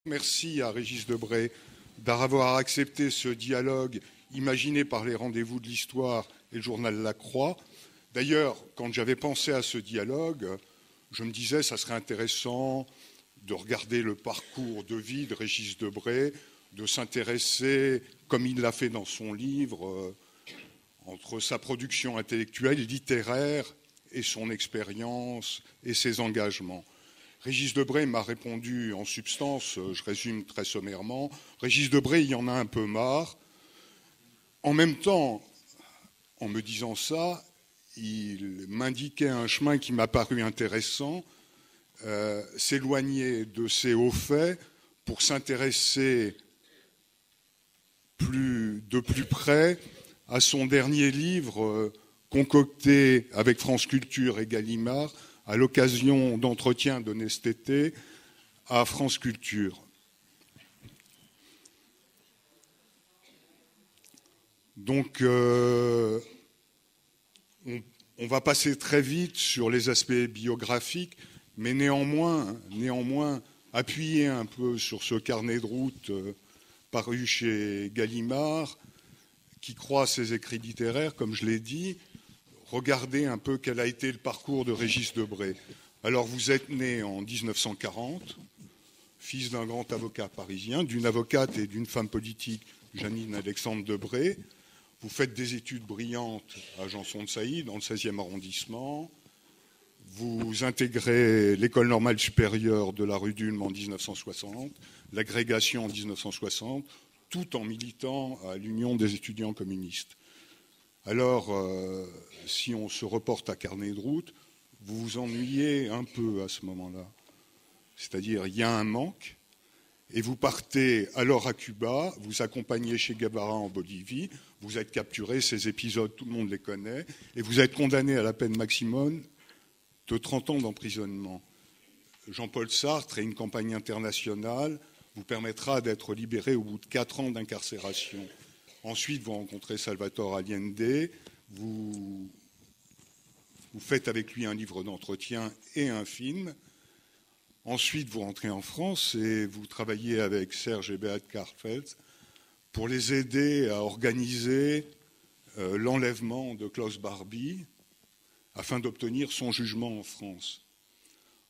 Merci à Régis Debray d'avoir accepté ce dialogue imaginé par les Rendez-vous de l'Histoire et le journal La Croix. D'ailleurs, quand j'avais pensé à ce dialogue, je me disais que ça serait intéressant de regarder le parcours de vie de Régis Debray, de s'intéresser, comme il l'a fait dans son livre, entre sa production intellectuelle, littéraire et son expérience et ses engagements. Régis Debray m'a répondu en substance, je résume très sommairement, Régis Debray, il y en a un peu marre. En même temps, en me disant ça, il m'indiquait un chemin qui m'a paru intéressant, s'éloigner de ses hauts faits pour s'intéresser de plus près à son dernier livre concocté avec France Culture et Gallimard à l'occasion d'entretiens donnés cet été à France Culture. Donc, on va passer très vite sur les aspects biographiques, mais néanmoins appuyer un peu sur ce carnet de route paru chez Gallimard, qui croit ses écrits littéraires, comme je l'ai dit. Regardez un peu quel a été le parcours de Régis Debray. Alors, vous êtes né en 1940, fils d'un grand avocat parisien, d'une avocate et d'une femme politique, Jeannine Alexandre Debray. Vous faites des études brillantes à Janson-de-Sailly, dans le 16e arrondissement. Vous intégrez l'École normale supérieure de la rue d'Ulm en 1960, l'agrégation en 1960, tout en militant à l'Union des étudiants communistes. Alors, si on se reporte à carnet de route, vous vous ennuyez un peu à ce moment-là. C'est-à-dire, il y a un manque, et vous partez alors à Cuba, vous accompagnez Che Guevara en Bolivie, vous êtes capturé, ces épisodes, tout le monde les connaît, et vous êtes condamné à la peine maximum de 30 ans d'emprisonnement. Jean-Paul Sartre et une campagne internationale vous permettra d'être libéré au bout de 4 ans d'incarcération. Ensuite, vous rencontrez Salvatore Allende, vous faites avec lui un livre d'entretien et un film. Ensuite, vous rentrez en France et vous travaillez avec Serge et Beat Karlfeldt pour les aider à organiser l'enlèvement de Klaus Barbie afin d'obtenir son jugement en France.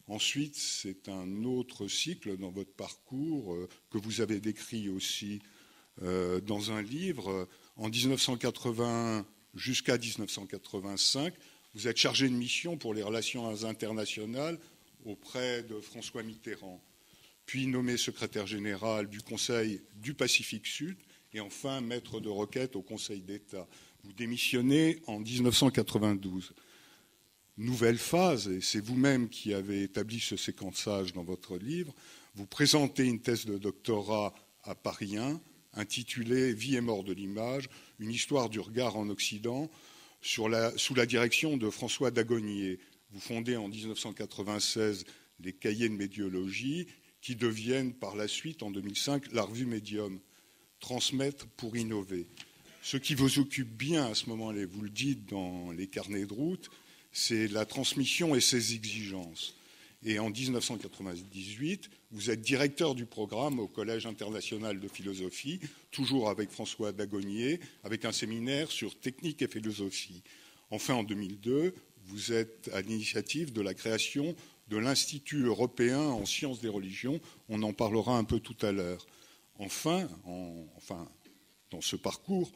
Ensuite, c'est un autre cycle dans votre parcours que vous avez décrit aussi dans un livre. En 1981 jusqu'à 1985, vous êtes chargé de mission pour les relations internationales auprès de François Mitterrand, puis nommé secrétaire général du Conseil du Pacifique Sud et enfin maître de requête au Conseil d'État. Vous démissionnez en 1992. Nouvelle phase, et c'est vous-même qui avez établi ce séquençage dans votre livre, vous présentez une thèse de doctorat à Paris 1 intitulée « Vie et mort de l'image, une histoire du regard en Occident » sous la direction de François Dagonier. Vous fondez en 1996 les Cahiers de médiologie qui deviennent par la suite, en 2005, la revue Médium, Transmettre pour innover. Ce qui vous occupe bien à ce moment-là, vous le dites dans les carnets de route, c'est la transmission et ses exigences. Et en 1998, vous êtes directeur du programme au Collège international de philosophie, toujours avec François Dagonier, avec un séminaire sur technique et philosophie. Enfin, en 2002, vous êtes à l'initiative de la création de l'Institut européen en sciences des religions. On en parlera un peu tout à l'heure. Enfin, dans ce parcours,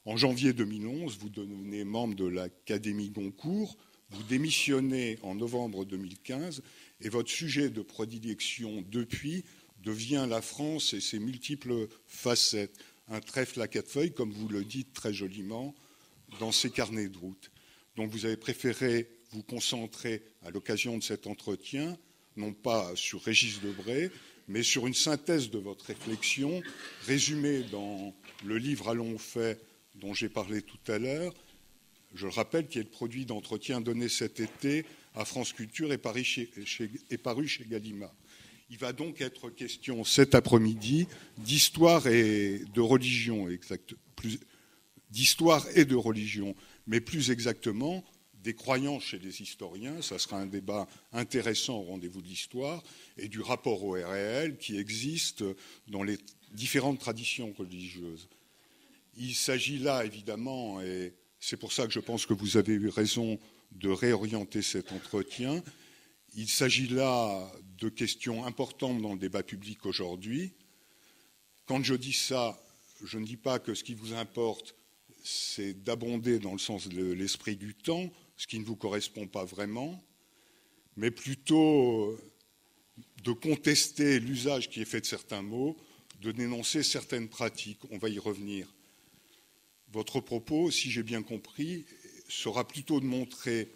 en janvier 2011, vous devenez membre de l'Académie Goncourt, vous démissionnez en novembre 2015 et votre sujet de prédilection depuis devient la France et ses multiples facettes. Un trèfle à 4 feuilles, comme vous le dites très joliment dans ces carnets de route. Donc vous avez préféré vous concentrer à l'occasion de cet entretien, non pas sur Régis Debray, mais sur une synthèse de votre réflexion résumée dans le livre « Allons au fait » dont j'ai parlé tout à l'heure, je le rappelle, qui est le produit d'entretien donné cet été à France Culture et paru chez Gallimard. Il va donc être question cet après-midi d'histoire et de religion, d'histoire et de religion, mais plus exactement des croyances chez les historiens, ça sera un débat intéressant au rendez-vous de l'histoire, et du rapport au réel qui existe dans les différentes traditions religieuses. Il s'agit là, évidemment, et c'est pour ça que je pense que vous avez eu raison de réorienter cet entretien, il s'agit là de questions importantes dans le débat public aujourd'hui. Quand je dis ça, je ne dis pas que ce qui vous importe, c'est d'abonder dans le sens de l'esprit du temps, ce qui ne vous correspond pas vraiment, mais plutôt de contester l'usage qui est fait de certains mots, de dénoncer certaines pratiques. On va y revenir. Votre propos, si j'ai bien compris, sera plutôt de montrer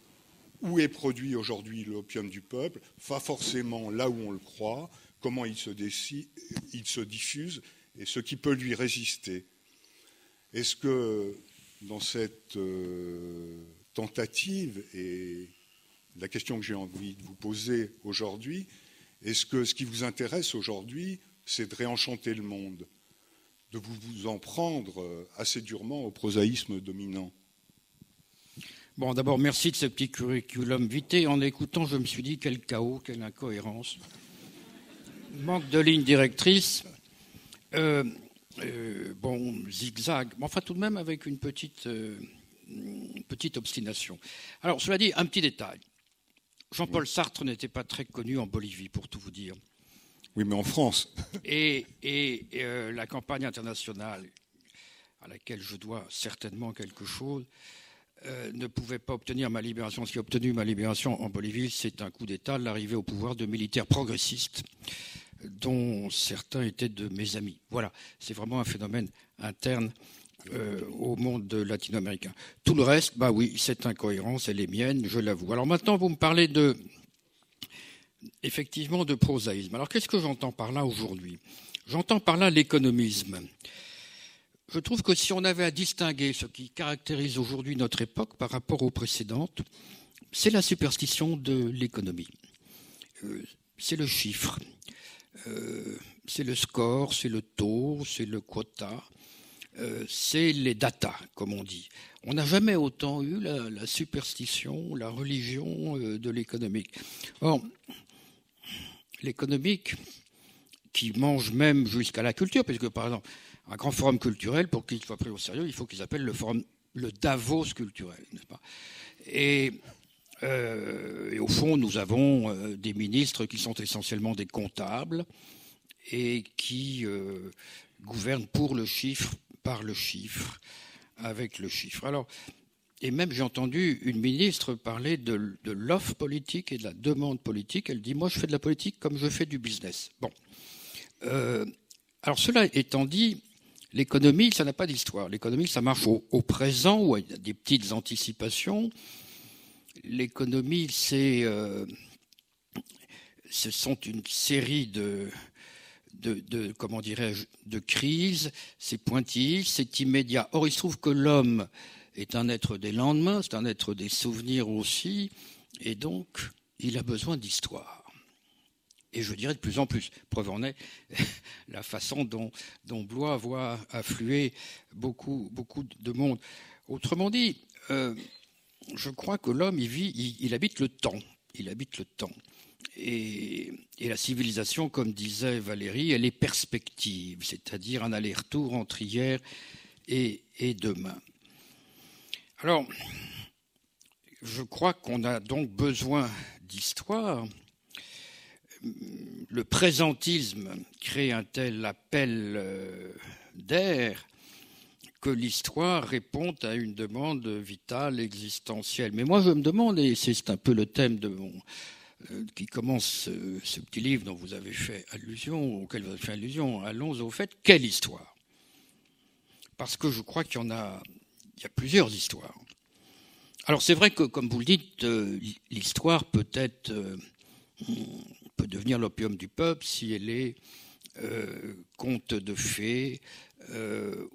où est produit aujourd'hui l'opium du peuple, pas forcément là où on le croit, comment il se diffuse et ce qui peut lui résister. Est-ce que dans cette tentative, et la question que j'ai envie de vous poser aujourd'hui, est-ce que ce qui vous intéresse aujourd'hui, c'est de réenchanter le monde, de vous en prendre assez durement au prosaïsme dominant? Bon, d'abord, merci de ce petit curriculum vitae. En écoutant, je me suis dit, quel chaos, quelle incohérence. Manque de ligne directrice. Bon, zigzag. Mais enfin, tout de même, avec une petite obstination. Alors, cela dit, un petit détail. Jean-Paul Sartre n'était pas très connu en Bolivie, pour tout vous dire. Oui, mais en France. Et la campagne internationale, à laquelle je dois certainement quelque chose, ne pouvait pas obtenir ma libération. Ce qui a obtenu ma libération en Bolivie, c'est un coup d'État, l'arrivée au pouvoir de militaires progressistes, dont certains étaient de mes amis. Voilà, c'est vraiment un phénomène interne au monde latino-américain. Tout le reste, bah oui, cette incohérence, elle est mienne, je l'avoue. Alors maintenant, vous me parlez effectivement de prosaïsme. Alors qu'est-ce que j'entends par là aujourd'hui? J'entends par là l'économisme. Je trouve que si on avait à distinguer ce qui caractérise aujourd'hui notre époque par rapport aux précédentes, c'est la superstition de l'économie. C'est le chiffre, c'est le score, c'est le taux, c'est le quota, c'est les data, comme on dit. On n'a jamais autant eu la superstition, la religion de l'économique. Or, l'économique, qui mange même jusqu'à la culture, puisque par exemple, un grand forum culturel, pour qu'il soit pris au sérieux, il faut qu'il s'appelle le Davos culturel, n'est-ce pas? Et au fond, nous avons des ministres qui sont essentiellement des comptables et qui gouvernent pour le chiffre, par le chiffre, avec le chiffre. Alors, et même j'ai entendu une ministre parler de l'offre politique et de la demande politique. Elle dit, moi je fais de la politique comme je fais du business. Bon. Alors cela étant dit, l'économie, ça n'a pas d'histoire. L'économie, ça marche au présent, où il y a des petites anticipations. L'économie, ce sont une série comment dirais-je, de crises, c'est pointillé, c'est immédiat. Or, il se trouve que l'homme est un être des lendemains, c'est un être des souvenirs aussi, et donc, il a besoin d'histoire. Et je dirais de plus en plus. Preuve en est la façon dont Blois voit affluer beaucoup de monde. Autrement dit, je crois que l'homme, il habite le temps. Il habite le temps. Et la civilisation, comme disait Valérie, elle est perspective, c'est-à-dire un aller-retour entre hier et demain. Alors, je crois qu'on a donc besoin d'histoire. Le présentisme crée un tel appel d'air que l'histoire répond à une demande vitale, existentielle. Mais moi, je me demande, et c'est un peu le thème qui commence ce petit livre dont vous avez fait allusion, auquel vous avez fait allusion, allons au fait, quelle histoire? Parce que je crois qu'il y a plusieurs histoires. Alors c'est vrai que, comme vous le dites, l'histoire peut devenir l'opium du peuple si elle est conte de fées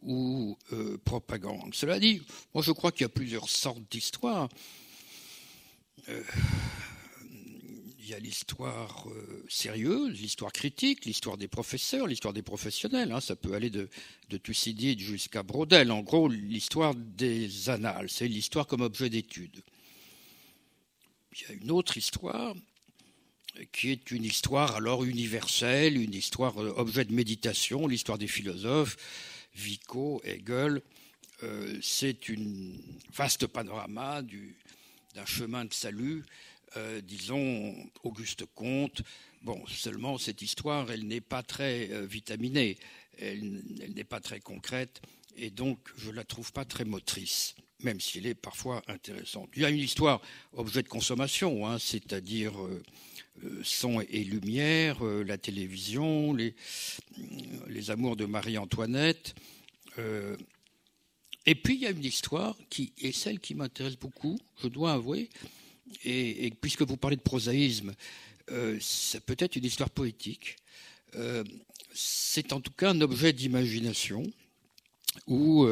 ou propagande. Cela dit, moi je crois qu'il y a plusieurs sortes d'histoires. Il y a l'histoire sérieuse, l'histoire critique, l'histoire des professeurs, l'histoire des professionnels. Ça peut aller de Thucydide jusqu'à Braudel. En gros, l'histoire des annales, c'est l'histoire comme objet d'étude. il y a une autre histoire qui est une histoire alors universelle, une histoire objet de méditation, l'histoire des philosophes, Vico, Hegel. C'est un vaste panorama d'un chemin de salut, disons Auguste Comte. Bon, seulement cette histoire, elle n'est pas très vitaminée, elle n'est pas très concrète, et donc je ne la trouve pas très motrice, même si elle est parfois intéressante. Il y a une histoire objet de consommation, hein, c'est-à-dire son et lumière, la télévision, les amours de Marie-Antoinette. Et puis il y a une histoire qui est celle qui m'intéresse beaucoup, je dois avouer, et puisque vous parlez de prosaïsme, c'est peut-être une histoire poétique. C'est en tout cas un objet d'imagination où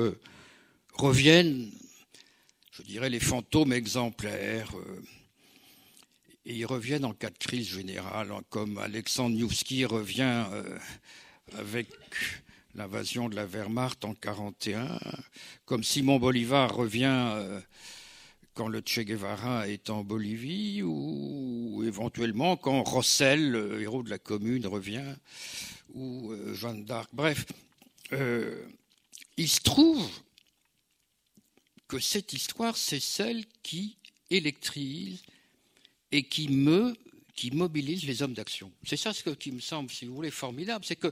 reviennent, je dirais, les fantômes exemplaires. Et ils reviennent en cas de crise générale, comme Alexandre Niewski revient avec l'invasion de la Wehrmacht en 1941, comme Simon Bolivar revient quand le Che Guevara est en Bolivie, ou éventuellement quand Rossel, le héros de la Commune, revient, ou Jeanne d'Arc. Bref, il se trouve que cette histoire, c'est celle qui électrise et qui mobilise les hommes d'action. C'est ça ce qui me semble, si vous voulez, formidable. C'est que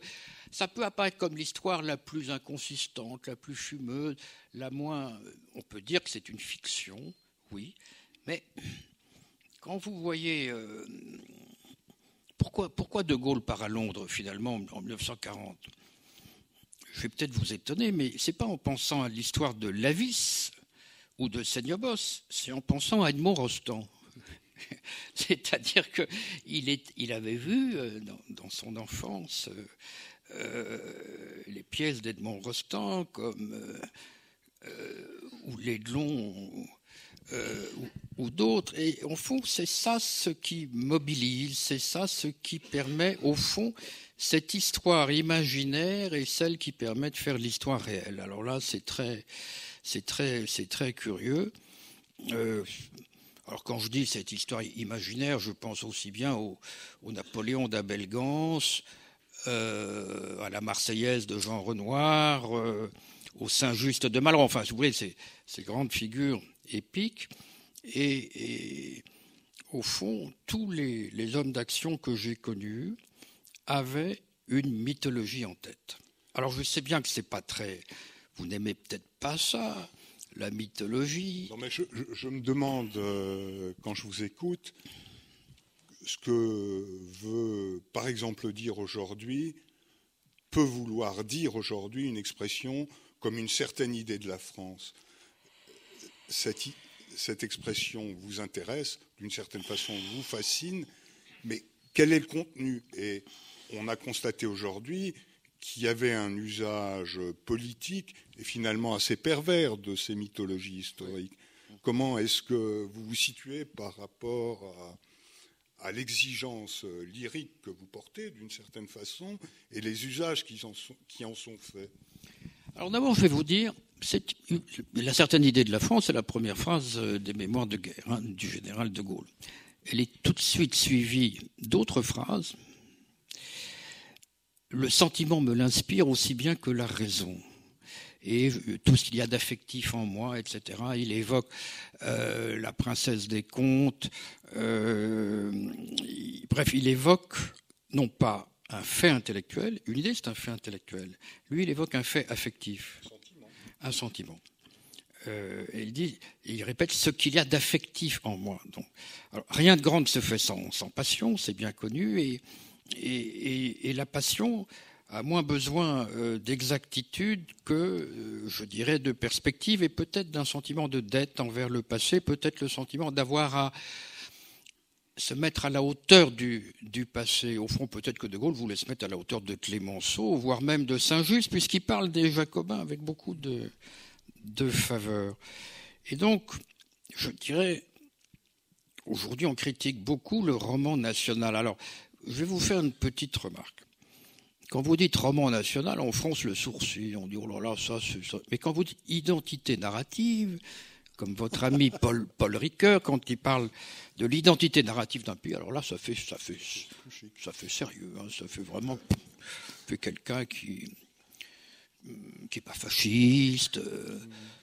ça peut apparaître comme l'histoire la plus inconsistante, la plus fumeuse, la moins... On peut dire que c'est une fiction, oui, mais quand vous voyez... Pourquoi De Gaulle part à Londres, finalement, en 1940 ? Je vais peut-être vous étonner, mais ce n'est pas en pensant à l'histoire de Lavis ou de Seignobos, c'est en pensant à Edmond Rostand. C'est-à-dire qu'il avait vu dans son enfance les pièces d'Edmond Rostand comme ou Lédelon ou d'autres. Et au fond, c'est ça ce qui mobilise, c'est ça ce qui permet, au fond, cette histoire imaginaire est celle qui permet de faire l'histoire réelle. Alors là, c'est très curieux. Alors quand je dis cette histoire imaginaire, je pense aussi bien au Napoléon d'Abel Gance, à la Marseillaise de Jean Renoir, au Saint-Just de Malraux. Enfin, vous voyez, ces grandes figures épiques. Et au fond, tous les hommes d'action que j'ai connus avaient une mythologie en tête. Alors je sais bien que c'est pas très... Vous n'aimez peut-être pas ça, la mythologie. Non, mais je me demande, quand je vous écoute, ce que veut, par exemple, dire aujourd'hui, peut vouloir dire aujourd'hui une expression comme une certaine idée de la France. Cette expression vous intéresse, d'une certaine façon vous fascine, mais quel est le contenu ? Et on a constaté aujourd'hui qu'il y avait un usage politique et finalement assez pervers de ces mythologies historiques. Comment est-ce que vous vous situez par rapport à l'exigence lyrique que vous portez d'une certaine façon et les usages qui en sont faits ? Alors d'abord, je vais vous dire, la certaine idée de la France, c'est la première phrase des mémoires de guerre du général de Gaulle. Elle est tout de suite suivie d'autres phrases. Le sentiment me l'inspire aussi bien que la raison. Et tout ce qu'il y a d'affectif en moi, etc. Il évoque la princesse des contes. Bref, il évoque non pas un fait intellectuel, une idée c'est un fait intellectuel. Lui, il évoque un fait affectif, un sentiment. Et il répète ce qu'il y a d'affectif en moi. Donc, alors, rien de grand ne se fait sans passion, c'est bien connu, et la passion a moins besoin d'exactitude que, je dirais, de perspective et peut-être d'un sentiment de dette envers le passé, peut-être le sentiment d'avoir à se mettre à la hauteur du passé. Au fond, peut-être que De Gaulle voulait se mettre à la hauteur de Clémenceau, voire même de Saint-Just, puisqu'il parle des Jacobins avec beaucoup de faveur. Et donc, je dirais, aujourd'hui, on critique beaucoup le roman national. Alors, je vais vous faire une petite remarque. Quand vous dites roman national, on fronce le sourcil, on dit oh là là, ça, c'est ça. Mais quand vous dites identité narrative, comme votre ami Paul Ricoeur, quand il parle de l'identité narrative d'un pays. Alors là, ça fait sérieux, hein, ça fait vraiment quelqu'un qui n'est pas fasciste,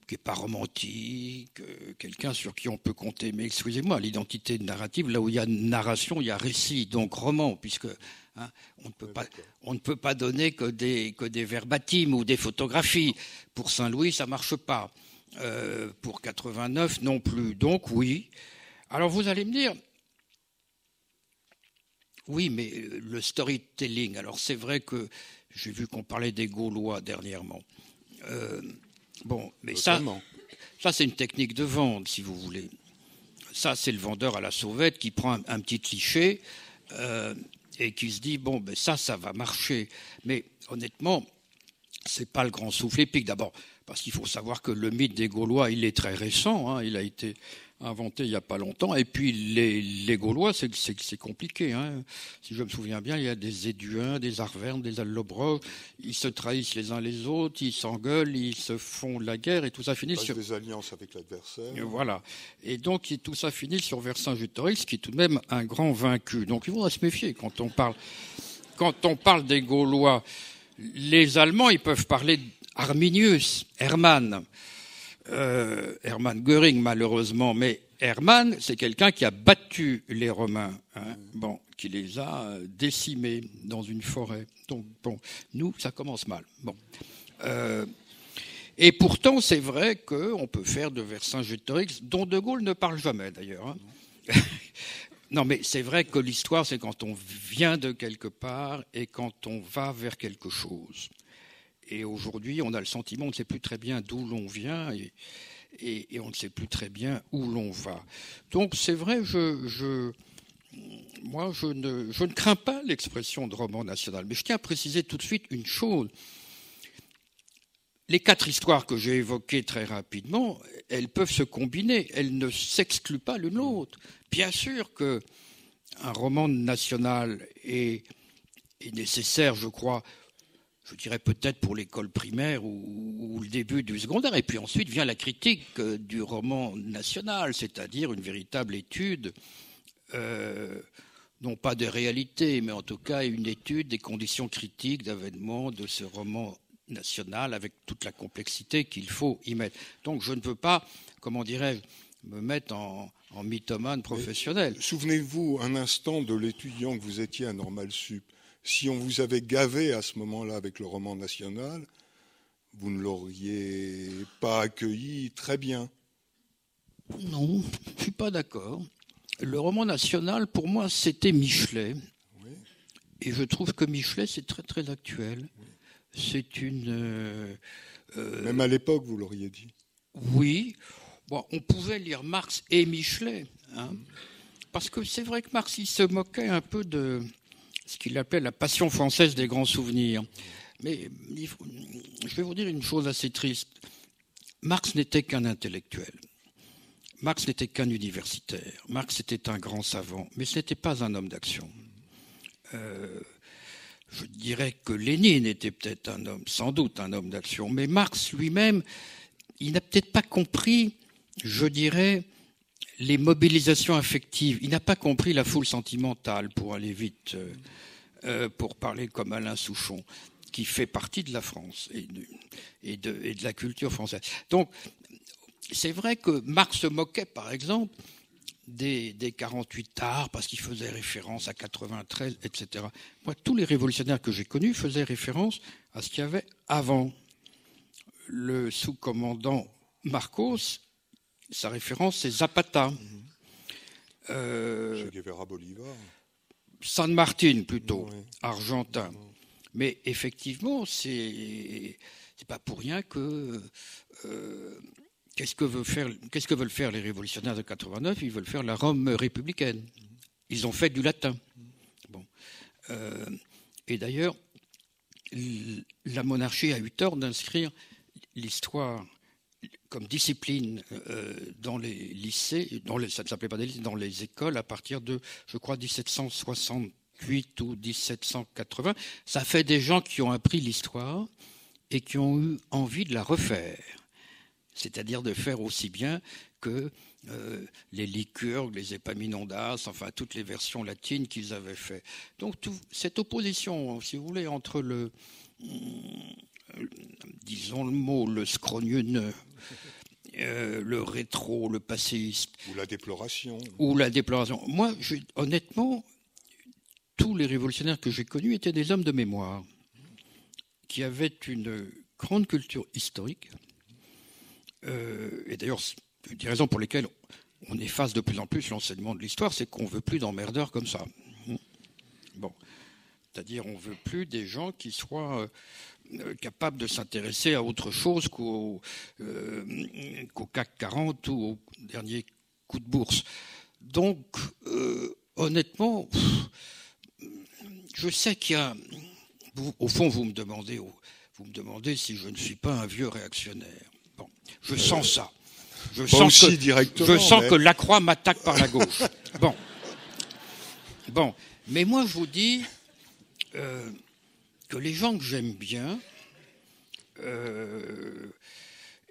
qui n'est pas romantique, quelqu'un sur qui on peut compter. Mais excusez-moi, l'identité narrative, là où il y a narration, il y a récit, donc roman, puisque hein, on ne peut pas donner que des verbatims ou des photographies. Pour Saint-Louis, ça ne marche pas. Pour 89 non plus. Donc oui. Alors vous allez me dire, oui, mais le storytelling, alors c'est vrai que j'ai vu qu'on parlait des Gaulois dernièrement. Bon, mais ça c'est une technique de vente, si vous voulez. Ça, c'est le vendeur à la sauvette qui prend un petit cliché et qui se dit, bon, ben ça va marcher. Mais honnêtement, c'est pas le grand souffle épique. D'abord, parce qu'il faut savoir que le mythe des Gaulois, il est très récent, hein, il a été inventé il n'y a pas longtemps. Et puis les Gaulois, c'est compliqué. Hein. Si je me souviens bien, il y a des Éduins, des Arvernes, des Allobroges. Ils se trahissent les uns les autres, ils s'engueulent, ils se font la guerre et tout ça finit sur des alliances avec l'adversaire. Et voilà. Et donc tout ça finit sur Vercingétorix, qui est tout de même un grand vaincu. Donc il faudra se méfier quand on parle des Gaulois. Les Allemands, ils peuvent parler d'Arminius, Hermann Göring malheureusement, mais Hermann, c'est quelqu'un qui a battu les Romains, hein, bon, qui les a décimés dans une forêt. Donc bon, nous, ça commence mal. Bon. Et pourtant, c'est vrai qu'on peut faire de Vercingétorix, dont De Gaulle ne parle jamais d'ailleurs. Hein. Non, mais c'est vrai que l'histoire, c'est quand on vient de quelque part et quand on va vers quelque chose. Et aujourd'hui, on a le sentiment, on ne sait plus très bien d'où l'on vient et on ne sait plus très bien où l'on va. Donc c'est vrai, moi, je ne crains pas l'expression de roman national. Mais je tiens à préciser tout de suite une chose. Les 4 histoires que j'ai évoquées très rapidement, elles peuvent se combiner, elles ne s'excluent pas l'une l'autre. Bien sûr qu'un roman national est nécessaire, je crois, je dirais peut-être pour l'école primaire ou le début du secondaire. Et puis ensuite vient la critique du roman national, c'est-à-dire une véritable étude, non pas des réalités, mais en tout cas une étude des conditions critiques d'avènement de ce roman national avec toute la complexité qu'il faut y mettre. Donc je ne veux pas, comment dirais-je, me mettre en mythomane professionnel. Souvenez-vous un instant de l'étudiant que vous étiez à Normal Sup. Si on vous avait gavé à ce moment-là avec le roman national, vous ne l'auriez pas accueilli très bien. Non, je ne suis pas d'accord. Le roman national, pour moi, c'était Michelet. Oui. Et je trouve que Michelet, c'est très très actuel. Oui. C'est une... Même à l'époque, vous l'auriez dit. Oui. Bon, on pouvait lire Marx et Michelet. Hein, parce que c'est vrai que Marx, il se moquait un peu de ce qu'il appelait la passion française des grands souvenirs. Mais je vais vous dire une chose assez triste. Marx n'était qu'un intellectuel. Marx n'était qu'un universitaire. Marx était un grand savant. Mais ce n'était pas un homme d'action. Je dirais que Lénine était peut-être un homme, sans doute un homme d'action. Mais Marx lui-même, il n'a peut-être pas compris, je dirais, les mobilisations affectives. Il n'a pas compris la foule sentimentale, pour aller vite, pour parler comme Alain Souchon, qui fait partie de la France et de la culture française. Donc, c'est vrai que Marx se moquait, par exemple, des 48 arts, parce qu'il faisait référence à 93, etc. Moi, tous les révolutionnaires que j'ai connus faisaient référence à ce qu'il y avait avant. Le sous-commandant Marcos, sa référence, c'est Zapata. Che Guevara, Bolivar. San Martin, plutôt, Oui. argentin. Mais effectivement, c'est pas pour rien que... Qu'est-ce que veulent faire les révolutionnaires de 89 ? Ils veulent faire la Rome républicaine. Ils ont fait du latin. Bon. Et d'ailleurs, la monarchie a eu tort d'inscrire l'histoire comme discipline dans les lycées, ça ne s'appelait pas des lycées, dans les écoles à partir de, je crois, 1768 ou 1780. Ça fait des gens qui ont appris l'histoire et qui ont eu envie de la refaire. c'est-à-dire de faire aussi bien que les Lycurgues, les Épaminondas, enfin toutes les versions latines qu'ils avaient fait. Donc cette opposition, si vous voulez, entre disons le mot, le scrogneux, le rétro, le passéiste. Ou la déploration. Moi, honnêtement, tous les révolutionnaires que j'ai connus étaient des hommes de mémoire, qui avaient une grande culture historique. Et d'ailleurs, une des raisons pour lesquelles on efface de plus en plus l'enseignement de l'histoire, c'est qu'on ne veut plus d'emmerdeurs comme ça. Bon. C'est-à-dire, on ne veut plus des gens qui soient capables de s'intéresser à autre chose qu'au CAC 40 ou au dernier coup de bourse. Donc, honnêtement, je sais qu'il y a... Au fond, vous me demandez si je ne suis pas un vieux réactionnaire. Bon, je sens ça. Je sens que Lacroix m'attaque par la gauche. Bon. Mais moi, je vous dis que les gens que j'aime bien,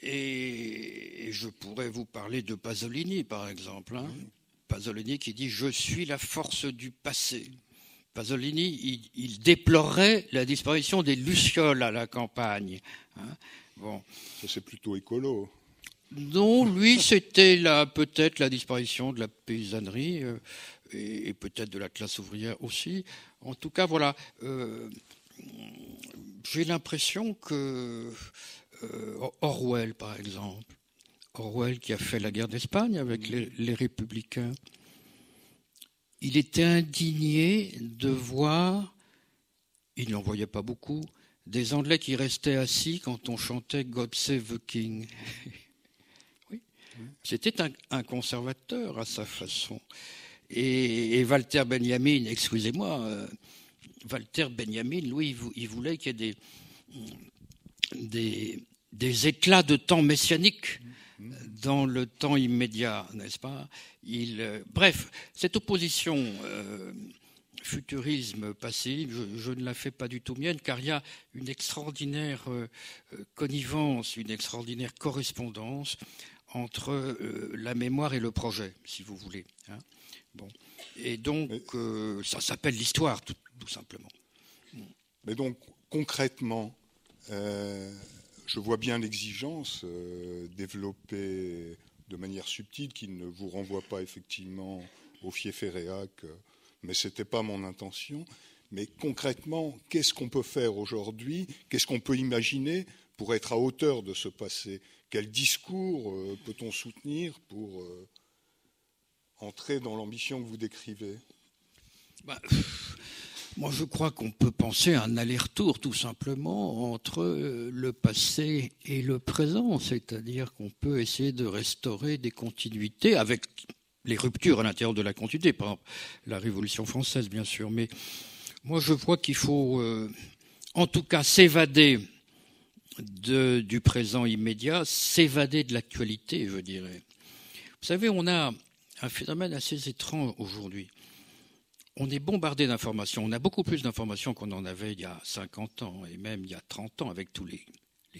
et je pourrais vous parler de Pasolini, par exemple. Pasolini qui dit « Je suis la force du passé ». Pasolini, il déplorerait la disparition des lucioles à la campagne. Bon. Ça, c'est plutôt écolo. Non, lui, c'était peut-être la disparition de la paysannerie et peut-être de la classe ouvrière aussi. En tout cas, voilà. J'ai l'impression que Orwell, par exemple, Orwell qui a fait la guerre d'Espagne avec les républicains, il était indigné de voir, il n'en voyait pas beaucoup, des Anglais qui restaient assis quand on chantait God Save the King. Oui. C'était un conservateur à sa façon. Et Walter Benjamin, excusez-moi, Walter Benjamin, lui, il voulait qu'il y ait des éclats de temps messianiques dans le temps immédiat, n'est-ce pas? Bref, cette opposition futurisme-passé, je ne la fais pas du tout mienne, car il y a une extraordinaire connivence, une extraordinaire correspondance entre la mémoire et le projet, si vous voulez. Bon. Et donc, ça s'appelle l'histoire, tout simplement. Mais donc, concrètement, je vois bien l'exigence développée de manière subtile qui ne vous renvoie pas effectivement au fieféréac, mais ce n'était pas mon intention. Mais concrètement, qu'est-ce qu'on peut faire aujourd'hui? Qu'est-ce qu'on peut imaginer pour être à hauteur de ce passé? Quel discours peut-on soutenir pour entrer dans l'ambition que vous décrivez? Moi, je crois qu'on peut penser à un aller-retour, tout simplement, entre le passé et le présent. C'est-à-dire qu'on peut essayer de restaurer des continuités avec les ruptures à l'intérieur de la continuité. Par exemple, la Révolution française, bien sûr. Mais moi, je crois qu'il faut, en tout cas, s'évader du présent immédiat, s'évader de l'actualité, je dirais. Vous savez, on a un phénomène assez étrange aujourd'hui. On est bombardé d'informations. On a beaucoup plus d'informations qu'on en avait il y a 50 ans et même il y a 30 ans avec tous les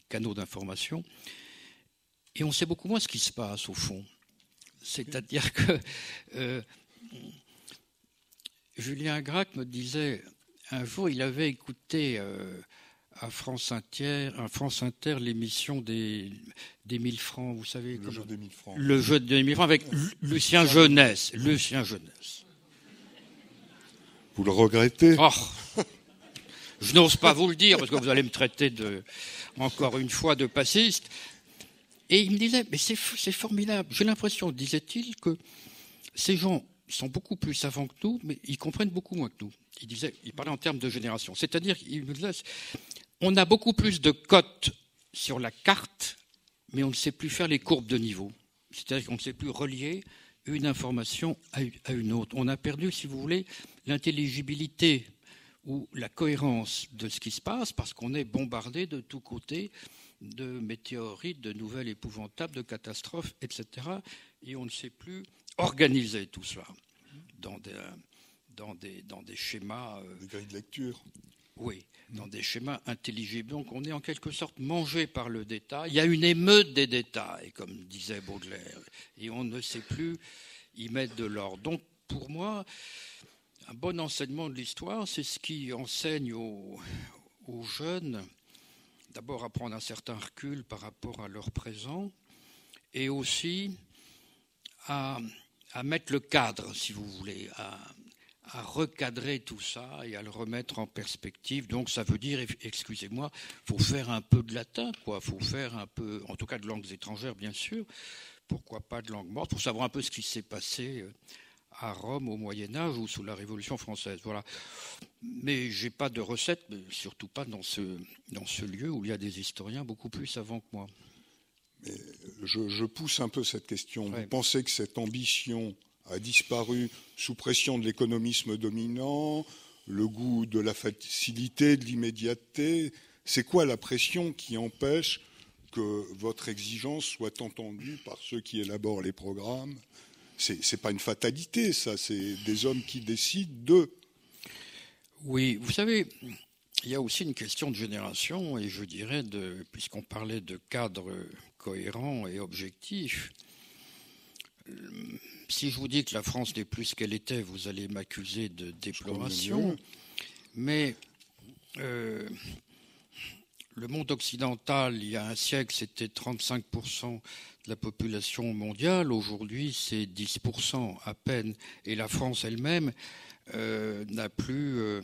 canaux d'information. Et on sait beaucoup moins ce qui se passe au fond. C'est-à-dire que Julien Gracq me disait, un jour il avait écouté à France Inter l'émission des 1000 francs, vous savez. Le jeu des 1000 francs. Le jeu des 1000 francs avec Lucien Jeunesse. Vous le regrettez? Je n'ose pas vous le dire parce que vous allez me traiter encore une fois de passiste. Et il me disait, mais c'est formidable. J'ai l'impression, disait-il, que ces gens sont beaucoup plus savants que nous, mais ils comprennent beaucoup moins que nous. Il parlait en termes de génération. C'est-à-dire, il me disait, on a beaucoup plus de cotes sur la carte, mais on ne sait plus faire les courbes de niveau. C'est-à-dire qu'on ne sait plus relier une information à une autre. On a perdu, si vous voulez, l'intelligibilité ou la cohérence de ce qui se passe parce qu'on est bombardé de tous côtés de météorites, de nouvelles épouvantables, de catastrophes, etc. Et on ne sait plus organiser tout cela dans des schémas. Des grilles de lecture. Oui. dans des schémas intelligibles. Donc on est en quelque sorte mangé par le détail. Il y a une émeute des détails, comme disait Baudelaire, et on ne sait plus y mettre de l'ordre. Donc pour moi, un bon enseignement de l'histoire, c'est ce qui enseigne aux jeunes, d'abord à prendre un certain recul par rapport à leur présent, et aussi à mettre le cadre, si vous voulez, à recadrer tout ça et à le remettre en perspective. Donc ça veut dire, excusez-moi, faut faire un peu de latin, quoi. Faut faire un peu, en tout cas de langues étrangères, bien sûr. Pourquoi pas de langue morte, pour savoir un peu ce qui s'est passé à Rome au Moyen-Âge ou sous la Révolution française. Voilà. Mais j'ai pas de recette, surtout pas dans ce lieu où il y a des historiens beaucoup plus savants que moi. Mais je pousse un peu cette question. Ouais. Vous pensez que cette ambition a disparu sous pression de l'économisme dominant, le goût de la facilité, de l'immédiateté? C'est quoi la pression qui empêche que votre exigence soit entendue par ceux qui élaborent les programmes? C'est pas une fatalité, ça, c'est des hommes qui décident d'eux. Oui, vous savez, il y a aussi une question de génération, et je dirais, puisqu'on parlait de cadre cohérent et objectif, si je vous dis que la France n'est plus ce qu'elle était, vous allez m'accuser de déploration, mais le monde occidental, il y a un siècle, c'était 35% de la population mondiale. Aujourd'hui, c'est 10% à peine. Et la France elle-même n'a plus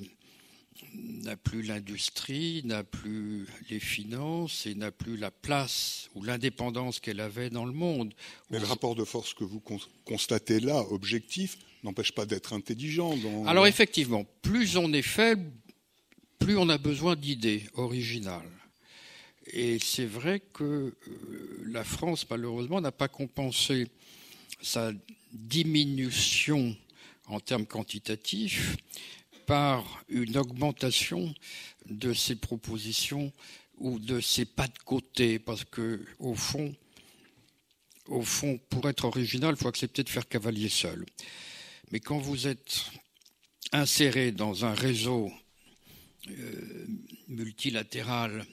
l'industrie, n'a plus les finances et n'a plus la place ou l'indépendance qu'elle avait dans le monde. Mais le rapport de force que vous constatez là, objectif, n'empêche pas d'être intelligent. Alors effectivement, plus on est faible, plus on a besoin d'idées originales. Et c'est vrai que la France, malheureusement, n'a pas compensé sa diminution en termes quantitatifs par une augmentation de ses propositions ou de ses pas de côté, parce que au fond, pour être original, il faut accepter de faire cavalier seul. Mais quand vous êtes inséré dans un réseau multilatéral,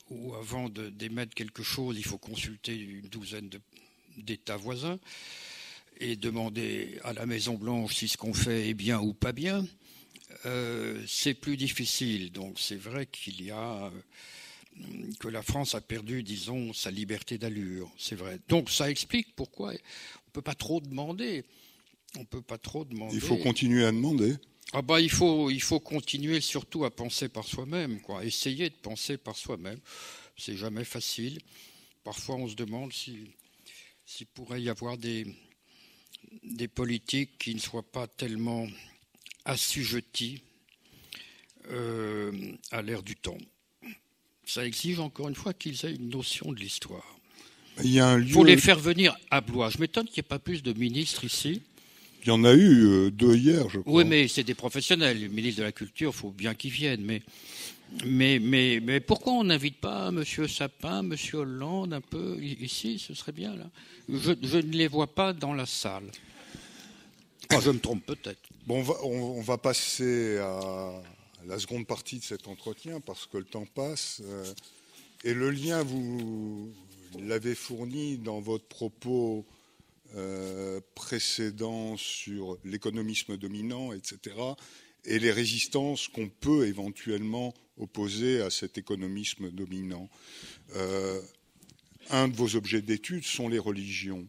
où avant d'émettre quelque chose, il faut consulter une douzaine d'États voisins et demander à la Maison-Blanche si ce qu'on fait est bien ou pas bien, c'est plus difficile. Donc c'est vrai que la France a perdu, disons, sa liberté d'allure. C'est vrai. Donc ça explique pourquoi on ne peut pas trop demander. Il faut continuer à demander. Ah bah, il faut continuer surtout à penser par soi-même, quoi. Essayer de penser par soi-même. C'est jamais facile. Parfois, on se demande s'il pourrait y avoir des politiques qui ne soient pas tellement assujettis à l'ère du temps. Ça exige encore une fois qu'ils aient une notion de l'histoire. Il faut les faire venir à Blois. Je m'étonne qu'il n'y ait pas plus de ministres ici. Il y en a eu 2 hier, je crois. Oui, mais c'est des professionnels. Le ministre de la Culture, il faut bien qu'ils viennent. Mais pourquoi on n'invite pas M. Sapin, M. Hollande un peu ici? Ce serait bien, là. Je ne les vois pas dans la salle. Oh, je me trompe peut-être. Bon, on va passer à la seconde partie de cet entretien parce que le temps passe. Et le lien, vous l'avez fourni dans votre propos précédent sur l'économisme dominant, etc., et les résistances qu'on peut éventuellement opposer à cet économisme dominant. Un de vos objets d'étude sont les religions.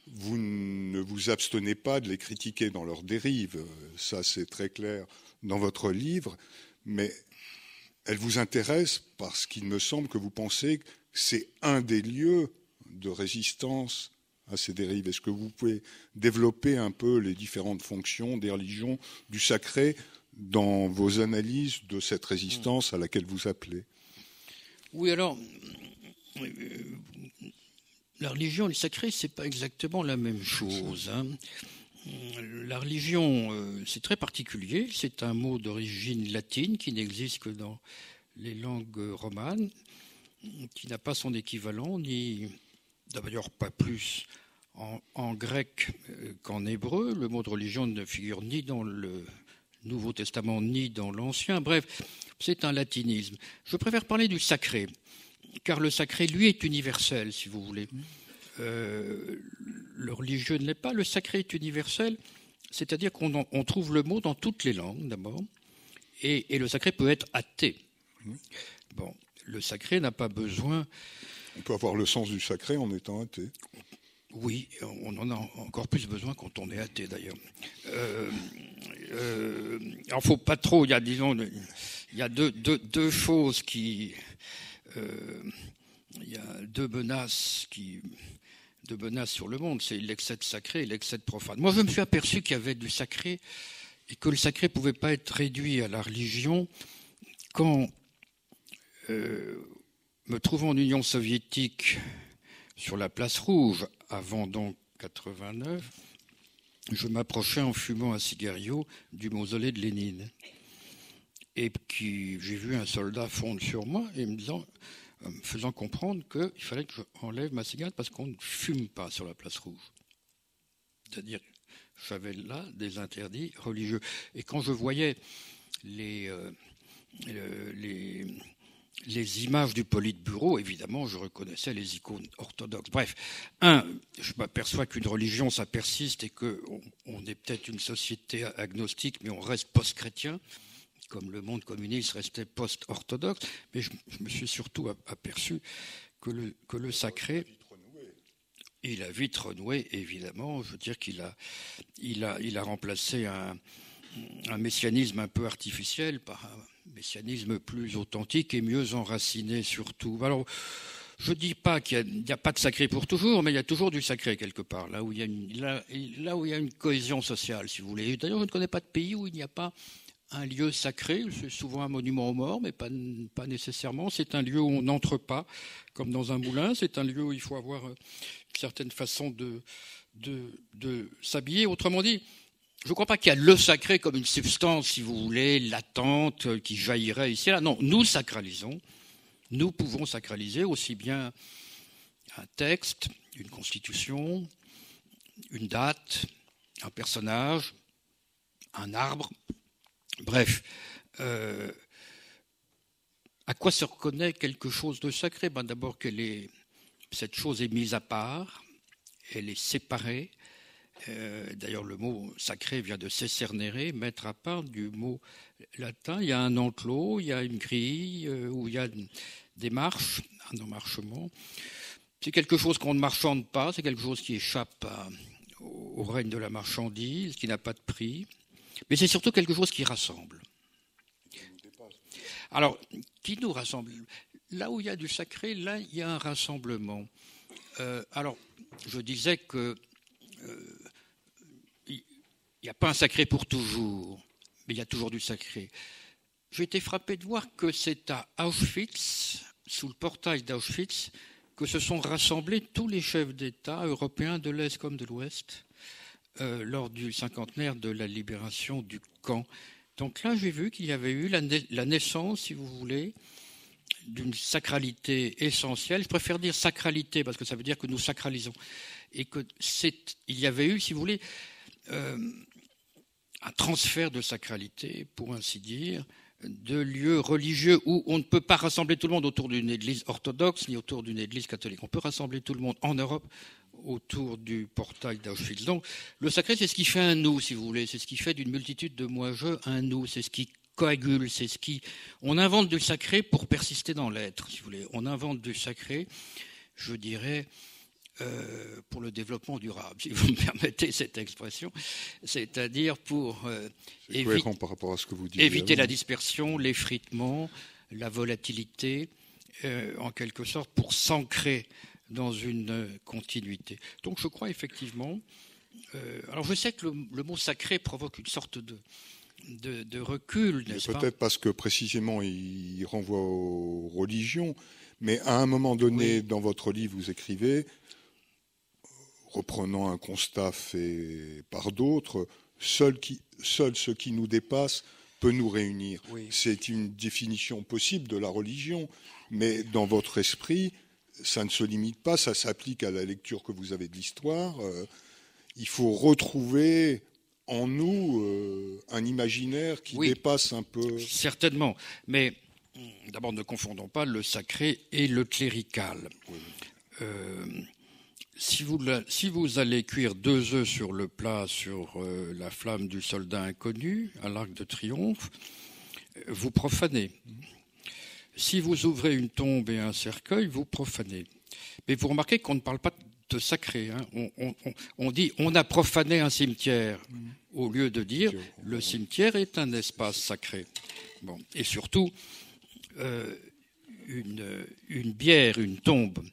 Vous ne vous abstenez pas de les critiquer dans leurs dérives, ça c'est très clair dans votre livre, mais elles vous intéressent parce qu'il me semble que vous pensez que c'est un des lieux de résistance à ces dérives. Est-ce que vous pouvez développer un peu les différentes fonctions des religions, du sacré, dans vos analyses de cette résistance à laquelle vous appelez? Oui, alors, la religion et le sacré, c'est pas exactement la même chose, hein. La religion, c'est très particulier. C'est un mot d'origine latine qui n'existe que dans les langues romanes, qui n'a pas son équivalent, ni d'ailleurs pas plus en grec qu'en hébreu. Le mot de religion ne figure ni dans Nouveau Testament ni dans l'Ancien. Bref, c'est un latinisme. Je préfère parler du sacré, car le sacré, lui, est universel, si vous voulez. Le religieux ne l'est pas. Le sacré est universel, c'est-à-dire qu'on trouve le mot dans toutes les langues, d'abord, et le sacré peut être athée. Bon, le sacré n'a pas besoin... On peut avoir le sens du sacré en étant athée. Oui, on en a encore plus besoin quand on est athée, d'ailleurs. Alors, faut pas trop. Il y a, disons, il y a deux choses qui... il y a deux menaces sur le monde, c'est l'excès de sacré et l'excès de profane. Moi, je me suis aperçu qu'il y avait du sacré et que le sacré ne pouvait pas être réduit à la religion quand, me trouvant en Union soviétique sur la place Rouge, avant donc 89, je m'approchais en fumant un cigario du mausolée de Lénine. Et j'ai vu un soldat fondre sur moi et me faisant comprendre qu'il fallait que j'enlève ma cigarette parce qu'on ne fume pas sur la place Rouge. C'est-à-dire, j'avais là des interdits religieux. Et quand je voyais les images du Politburo, évidemment, je reconnaissais les icônes orthodoxes. Bref, je m'aperçois qu'une religion, ça persiste et qu'on est peut-être une société agnostique, mais on reste post-chrétien, comme le monde communiste restait post-orthodoxe. Mais je me suis surtout aperçu que le sacré, il a vite renoué, évidemment. Je veux dire qu'il a remplacé un messianisme un peu artificiel par un messianisme plus authentique et mieux enraciné surtout. Alors, je ne dis pas qu'il n'y a pas de sacré pour toujours, mais il y a toujours du sacré quelque part, là où il y a une cohésion sociale, si vous voulez. D'ailleurs, je ne connais pas de pays où il n'y a pas un lieu sacré. C'est souvent un monument aux morts, mais pas nécessairement. C'est un lieu où on n'entre pas, comme dans un moulin. C'est un lieu où il faut avoir une certaine façon de s'habiller. Autrement dit, je ne crois pas qu'il y a le sacré comme une substance, si vous voulez, latente, qui jaillirait ici et là. Non, nous sacralisons. Nous pouvons sacraliser aussi bien un texte, une constitution, une date, un personnage, un arbre. Bref, à quoi se reconnaît quelque chose de sacré ? D'abord que cette chose est mise à part, elle est séparée. D'ailleurs, le mot sacré vient de secernere, mettre à part, du mot latin. Il y a un enclos, il y a une grille, où il y a des marches, un emmarchement. C'est quelque chose qu'on ne marchande pas, c'est quelque chose qui échappe au règne de la marchandise, qui n'a pas de prix. Mais c'est surtout quelque chose qui rassemble. Alors, qui nous rassemble ? Là où il y a du sacré, là, il y a un rassemblement. Alors, je disais que il n'y a pas un sacré pour toujours, mais il y a toujours du sacré. J'ai été frappé de voir que c'est à Auschwitz, sous le portail d'Auschwitz, que se sont rassemblés tous les chefs d'État européens de l'Est comme de l'Ouest, lors du cinquantenaire de la libération du camp. Donc là, j'ai vu qu'il y avait eu la naissance, si vous voulez, d'une sacralité essentielle. Je préfère dire sacralité parce que ça veut dire que nous sacralisons. Et il y avait eu, si vous voulez, un transfert de sacralité, pour ainsi dire, de lieux religieux où on ne peut pas rassembler tout le monde autour d'une église orthodoxe ni autour d'une église catholique. On peut rassembler tout le monde en Europe autour du portail d'Auschwitz. Donc, le sacré, c'est ce qui fait un nous, si vous voulez. C'est ce qui fait d'une multitude de moi-je un nous. C'est ce qui coagule. C'est ce qui... On invente du sacré pour persister dans l'être, si vous voulez. On invente du sacré, je dirais, pour le développement durable, si vous me permettez cette expression. C'est-à-dire pour par rapport à ce que vous dites éviter la dispersion, l'effritement, la volatilité, en quelque sorte, pour s'ancrer dans une continuité. Donc je crois effectivement... alors je sais que le mot sacré provoque une sorte de recul, n'est-ce pas ? Peut-être parce que précisément il renvoie aux religions, mais à un moment donné, oui, dans votre livre, vous écrivez, reprenant un constat fait par d'autres, seul ce qui nous dépasse peut nous réunir. Oui. C'est une définition possible de la religion, mais dans votre esprit, ça ne se limite pas, ça s'applique à la lecture que vous avez de l'histoire. Il faut retrouver en nous un imaginaire qui dépasse un peu... Certainement, mais d'abord ne confondons pas le sacré et le clérical. Oui. Si vous allez cuire 2 œufs sur le plat sur la flamme du soldat inconnu à l'Arc de Triomphe, vous profanez. Si vous ouvrez une tombe et un cercueil, vous profanez. Mais vous remarquez qu'on ne parle pas de sacré. Hein. On dit on a profané un cimetière, au lieu de dire le cimetière est un espace sacré. Bon. Et surtout, une bière, une tombe.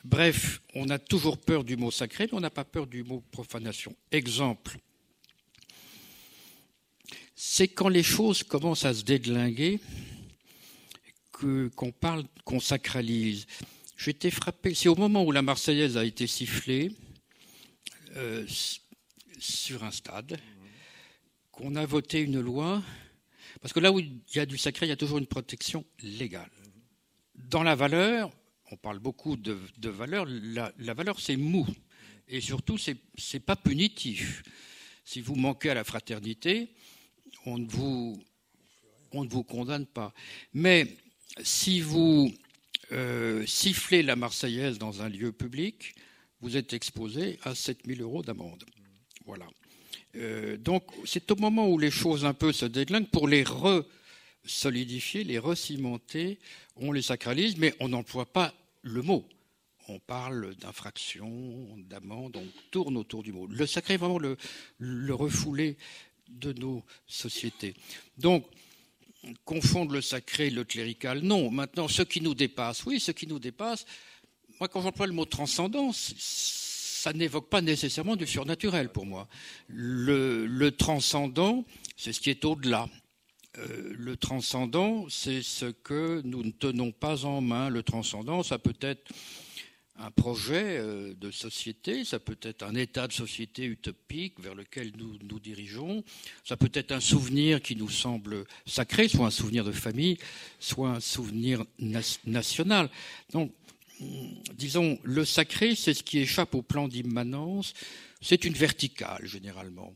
Bref, on a toujours peur du mot sacré, mais on n'a pas peur du mot profanation. Exemple, c'est quand les choses commencent à se déglinguer qu'on sacralise. J'ai été frappé, c'est au moment où la Marseillaise a été sifflée sur un stade qu'on a voté une loi, parce que là où il y a du sacré, il y a toujours une protection légale. Dans la valeur, on parle beaucoup de valeur, la valeur c'est mou, et surtout c'est pas punitif. Si vous manquez à la fraternité, on ne vous condamne pas. Mais si vous sifflez la Marseillaise dans un lieu public, vous êtes exposé à 7 000 € d'amende. Voilà. Donc c'est au moment où les choses un peu se déglinguent, pour les solidifier, les recimenter, on les sacralise, mais on n'emploie pas le mot. On parle d'infraction, d'amende, on tourne autour du mot. Le sacré est vraiment le refoulé de nos sociétés. Donc, confondre le sacré et le clérical, non. Maintenant, ce qui nous dépasse, oui, ce qui nous dépasse, moi quand j'emploie le mot transcendance, ça n'évoque pas nécessairement du surnaturel pour moi. Le transcendant, c'est ce qui est au-delà. Le transcendant, c'est ce que nous ne tenons pas en main. Le transcendant, ça peut être un projet de société, ça peut être un état de société utopique vers lequel nous nous dirigeons, ça peut être un souvenir qui nous semble sacré, soit un souvenir de famille, soit un souvenir national. Donc, disons, le sacré, c'est ce qui échappe au plan d'immanence, c'est une verticale généralement.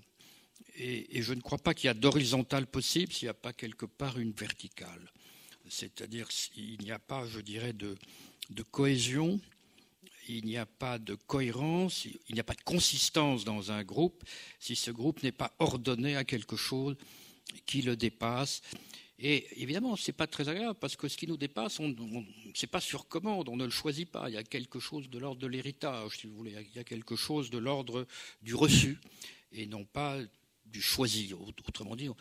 Et je ne crois pas qu'il y a d'horizontale possible s'il n'y a pas quelque part une verticale. C'est-à-dire qu'il n'y a pas, je dirais, de cohésion, il n'y a pas de cohérence, il n'y a pas de consistance dans un groupe si ce groupe n'est pas ordonné à quelque chose qui le dépasse. Et évidemment, ce n'est pas très agréable parce que ce qui nous dépasse, c'est pas sur commande, on ne le choisit pas. Il y a quelque chose de l'ordre de l'héritage, si vous voulez. Il y a quelque chose de l'ordre du reçu et non pas du choisi. Autrement dit, on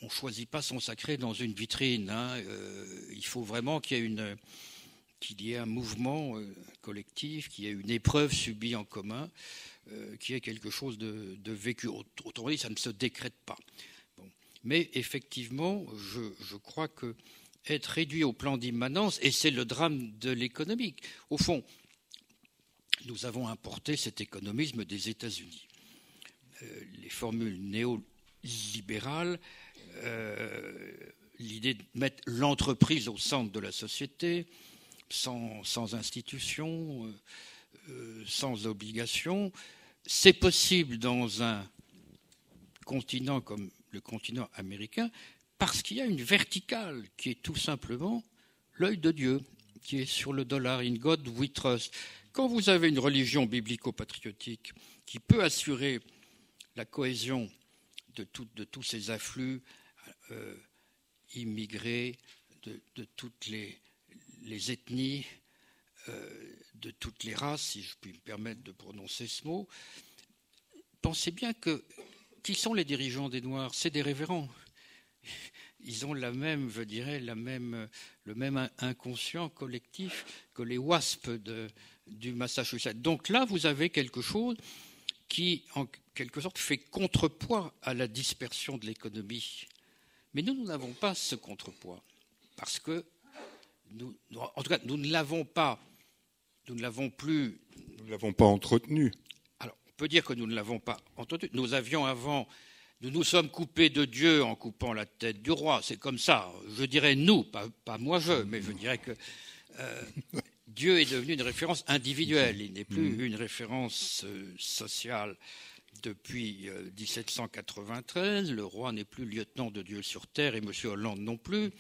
ne choisit pas son sacré dans une vitrine. Hein. Il faut vraiment qu'il y ait un mouvement collectif, qu'il y ait une épreuve subie en commun, qu'il y ait quelque chose de vécu. Autrement dit, ça ne se décrète pas. Bon. Mais effectivement, je crois que être réduit au plan d'immanence, et c'est le drame de l'économique. Au fond, nous avons importé cet économisme des États-Unis. Les formules néolibérales, l'idée de mettre l'entreprise au centre de la société, sans institution, sans obligation, c'est possible dans un continent comme le continent américain parce qu'il y a une verticale qui est tout simplement l'œil de Dieu, qui est sur le dollar. In God we trust. Quand vous avez une religion biblico-patriotique qui peut assurer la cohésion de tous ces afflux immigrés, de toutes les ethnies, de toutes les races, si je puis me permettre de prononcer ce mot, pensez bien que qui sont les dirigeants des Noirs? C'est des révérends. Ils ont le même inconscient collectif que les WASP du Massachusetts. Donc là, vous avez quelque chose qui, en quelque sorte, fait contrepoids à la dispersion de l'économie. Mais nous n'avons pas ce contrepoids. Parce que, en tout cas, nous ne l'avons pas. Nous ne l'avons plus. Nous ne l'avons pas entretenu. Alors, on peut dire que nous ne l'avons pas entretenu. Nous avions avant. Nous nous sommes coupés de Dieu en coupant la tête du roi. C'est comme ça. Je dirais nous, pas moi mais je dirais que Dieu est devenu une référence individuelle. Il n'est plus une référence sociale. depuis 1793. Le roi n'est plus lieutenant de Dieu sur terre et M. Hollande non plus.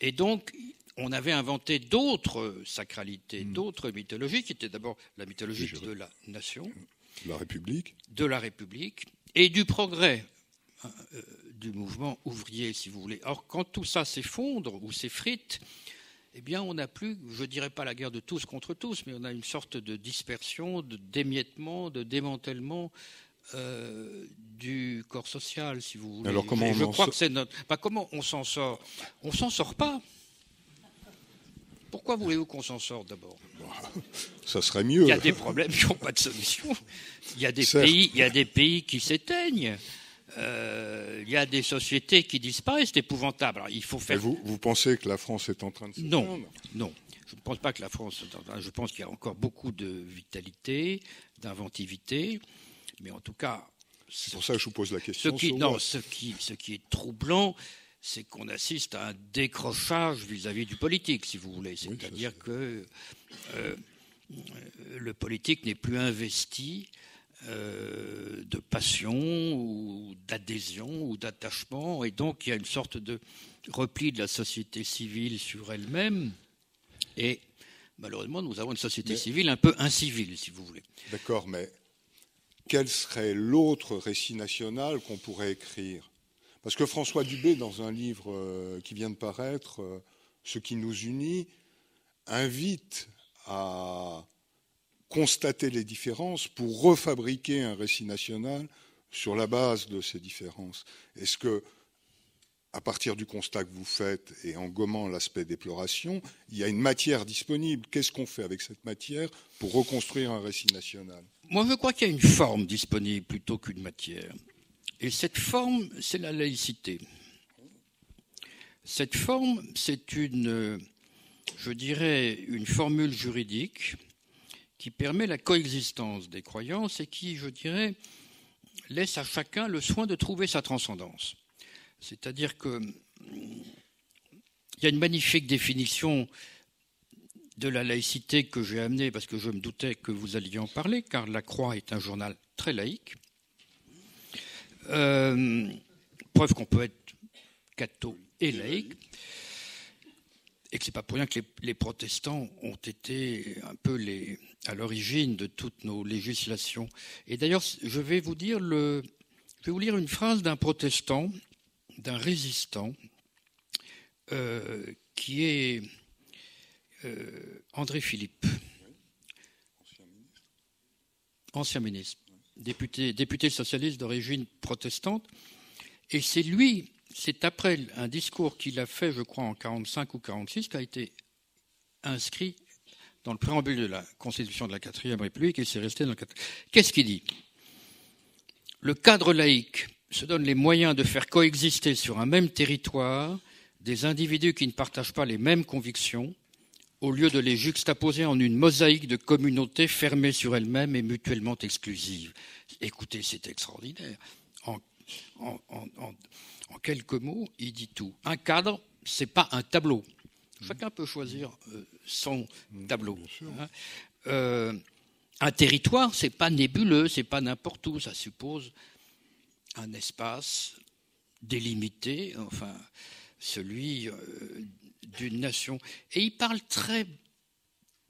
Et donc, on avait inventé d'autres sacralités, d'autres mythologies, qui étaient d'abord la mythologie de la nation, de la République et du progrès, du mouvement ouvrier, si vous voulez. Or, quand tout ça s'effondre ou s'effrite, eh bien, on n'a plus, je ne dirais pas la guerre de tous contre tous, mais on a une sorte de dispersion, de d'émiettement, de démantèlement du corps social, si vous voulez. Alors, comment je crois que c'est notre... comment on s'en sort? On s'en sort pas. Pourquoi voulez-vous qu'on s'en sorte d'abord? Ça serait mieux. Il y a des problèmes qui n'ont pas de solution. Il y a des pays qui s'éteignent. Il y a des sociétés qui disparaissent, c'est épouvantable. Alors, il faut faire... Vous pensez que la France est en train de s'éteindre? Non. Je ne pense pas que la France... Je pense qu'il y a encore beaucoup de vitalité, d'inventivité. Mais en tout cas... C'est pour ça que je vous pose la question. Ce qui est troublant, c'est qu'on assiste à un décrochage vis-à-vis du politique, si vous voulez. C'est-à-dire que le politique n'est plus investi de passion ou d'adhésion ou d'attachement, et donc il y a une sorte de repli de la société civile sur elle-même, et malheureusement nous avons une société civile un peu incivile, si vous voulez. D'accord, mais quel serait l'autre récit national qu'on pourrait écrire? Parce que François Dubé, dans un livre qui vient de paraître, Ce qui nous unit, invite à constater les différences pour refabriquer un récit national sur la base de ces différences. Est-ce que, à partir du constat que vous faites et en gommant l'aspect déploration, il y a une matière disponible? Qu'est-ce qu'on fait avec cette matière pour reconstruire un récit national? Moi, je crois qu'il y a une forme disponible plutôt qu'une matière. Et cette forme, c'est la laïcité. Cette forme, c'est une formule juridique qui permet la coexistence des croyances et qui, je dirais, laisse à chacun le soin de trouver sa transcendance. C'est-à-dire qu'il y a une magnifique définition de la laïcité que j'ai amenée parce que je me doutais que vous alliez en parler, car La Croix est un journal très laïque. Preuve qu'on peut être catho et laïque, et que c'est pas pour rien que les protestants ont été un peu à l'origine de toutes nos législations. Et d'ailleurs, je vais vous lire une phrase d'un protestant, d'un résistant, qui est André Philippe, ancien ministre, député socialiste d'origine protestante, et c'est après un discours qu'il a fait, je crois, en 45 ou 46, qui a été inscrit dans le préambule de la Constitution de la 4e République, et c'est resté dans le... Qu'est-ce qu'il dit? Le cadre laïque se donne les moyens de faire coexister sur un même territoire des individus qui ne partagent pas les mêmes convictions, au lieu de les juxtaposer en une mosaïque de communautés fermées sur elles-mêmes et mutuellement exclusives. Écoutez, c'est extraordinaire. En quelques mots, il dit tout. Un cadre, c'est pas un tableau. Chacun peut choisir son tableau. Un territoire, c'est pas nébuleux, c'est pas n'importe où. Ça suppose un espace délimité, enfin celui d'une nation. Et il parle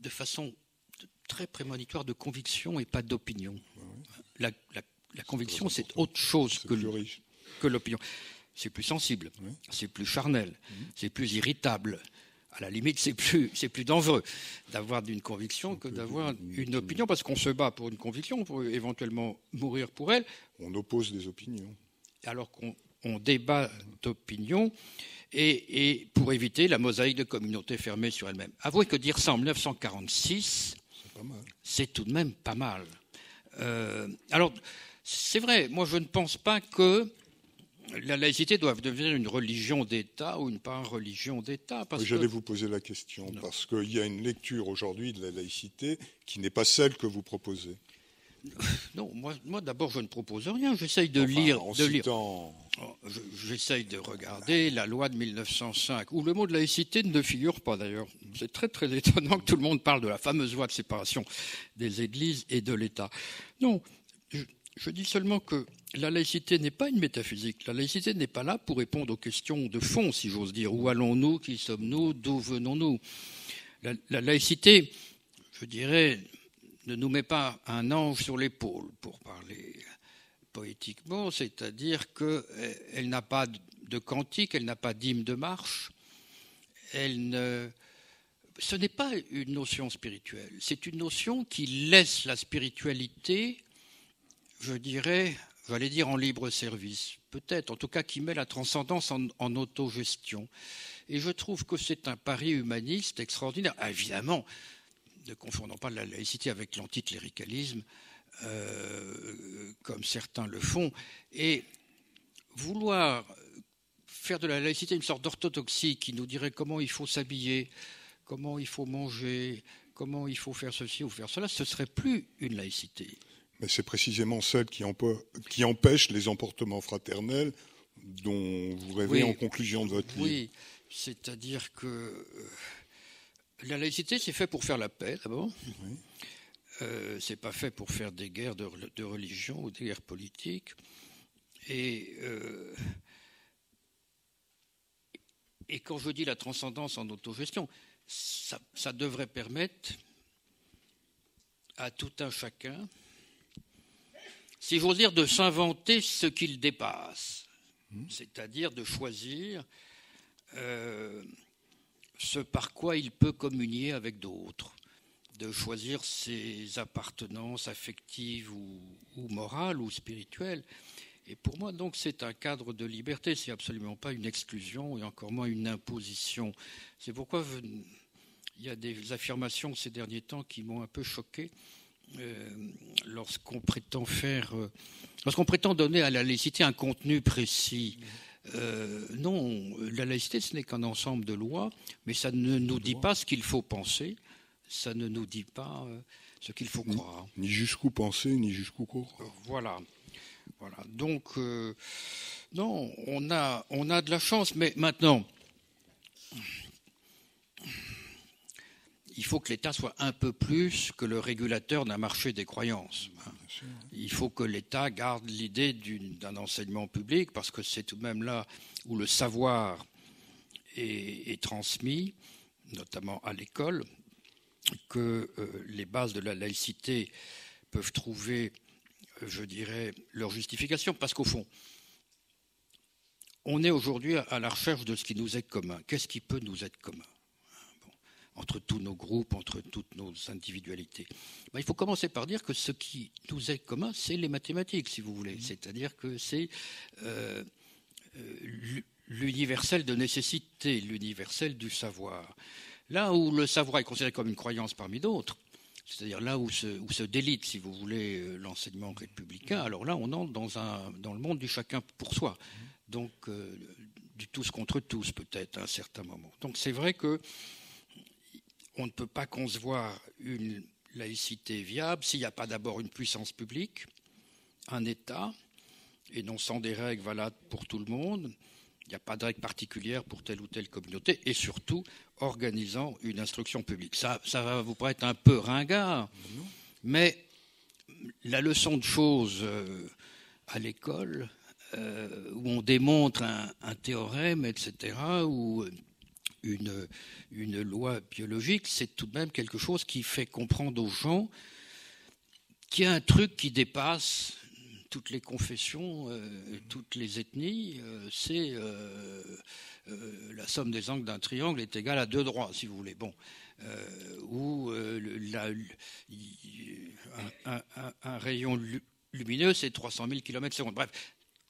de façon très prémonitoire de conviction et pas d'opinion. La conviction, c'est autre chose que l'opinion. C'est plus sensible, c'est plus charnel, c'est plus irritable. À la limite, c'est plus dangereux d'avoir une conviction que d'avoir une opinion, parce qu'on se bat pour une conviction, pour éventuellement mourir pour elle. On oppose des opinions. Alors qu'on débat d'opinions, et pour éviter la mosaïque de communautés fermées sur elles-mêmes. Avouez que dire ça en 1946, c'est tout de même pas mal. Alors, c'est vrai, moi je ne pense pas que la laïcité doit devenir une religion d'État ou une pas-religion d'État. J'allais vous poser la question, parce qu'il y a une lecture aujourd'hui de la laïcité qui n'est pas celle que vous proposez. Non, moi d'abord je ne propose rien, j'essaye de lire. J'essaye de regarder la loi de 1905, où le mot de laïcité ne figure pas d'ailleurs. C'est très très étonnant que tout le monde parle de la fameuse loi de séparation des églises et de l'État. Non, Je dis seulement que la laïcité n'est pas une métaphysique. La laïcité n'est pas là pour répondre aux questions de fond, si j'ose dire. Où allons-nous? Qui sommes-nous? D'où venons-nous? La laïcité, je dirais, ne nous met pas un ange sur l'épaule, pour parler poétiquement, c'est-à-dire qu'elle n'a pas de cantique, elle n'a pas d'hymne de marche. Ce n'est pas une notion spirituelle, c'est une notion qui laisse la spiritualité, j'allais dire en libre service, peut-être, en tout cas qui met la transcendance en autogestion. Et je trouve que c'est un pari humaniste extraordinaire. Ah, évidemment, ne confondons pas la laïcité avec l'anticléricalisme, comme certains le font, et vouloir faire de la laïcité une sorte d'orthodoxie qui nous dirait comment il faut s'habiller, comment il faut manger, comment il faut faire ceci ou faire cela, ce ne serait plus une laïcité. Mais c'est précisément celle qui empêche les emportements fraternels dont vous rêvez en conclusion de votre livre. Oui, c'est-à-dire que la laïcité, c'est fait pour faire la paix, d'abord. Oui. C'est pas fait pour faire des guerres de religion ou des guerres politiques. Et quand je dis la transcendance en autogestion, ça devrait permettre à tout un chacun, si j'ose dire, de s'inventer ce qu'il dépasse, c'est-à-dire de choisir ce par quoi il peut communier avec d'autres, de choisir ses appartenances affectives ou morales ou spirituelles. Et pour moi, donc, c'est un cadre de liberté, c'est absolument pas une exclusion et encore moins une imposition. C'est pourquoi il y a des affirmations ces derniers temps qui m'ont un peu choqué. Lorsqu'on prétend donner à la laïcité un contenu précis. Non, la laïcité, ce n'est qu'un ensemble de lois, mais ça ne nous dit pas ce qu'il faut penser, ça ne nous dit pas ce qu'il faut croire. Ni jusqu'où penser, ni jusqu'où croire. Voilà. Donc, non, on a de la chance, mais maintenant, il faut que l'État soit un peu plus que le régulateur d'un marché des croyances. Il faut que l'État garde l'idée d'un enseignement public, parce que c'est tout de même là où le savoir est transmis, notamment à l'école, que les bases de la laïcité peuvent trouver, je dirais, leur justification. Parce qu'au fond, on est aujourd'hui à la recherche de ce qui nous est commun. Qu'est-ce qui peut nous être commun ? Entre tous nos groupes, entre toutes nos individualités. Il faut commencer par dire que ce qui nous est commun, c'est les mathématiques, si vous voulez. C'est-à-dire que c'est l'universel de nécessité, l'universel du savoir. Là où le savoir est considéré comme une croyance parmi d'autres, c'est-à-dire là où se délite, si vous voulez, l'enseignement républicain, alors là, on entre dans le monde du chacun pour soi. Donc, du tous contre tous, peut-être, à un certain moment. Donc, c'est vrai que on ne peut pas concevoir une laïcité viable s'il n'y a pas d'abord une puissance publique, un État, énonçant des règles valables pour tout le monde, il n'y a pas de règles particulières pour telle ou telle communauté, et surtout organisant une instruction publique. Ça va vous paraître un peu ringard, mais la leçon de choses à l'école, où on démontre un théorème, etc., ou une loi biologique, c'est tout de même quelque chose qui fait comprendre aux gens qu'il y a un truc qui dépasse toutes les confessions, toutes les ethnies. C'est la somme des angles d'un triangle est égale à 2 droits, si vous voulez. Bon, ou un rayon lumineux, c'est 300 000 km/s. Bref.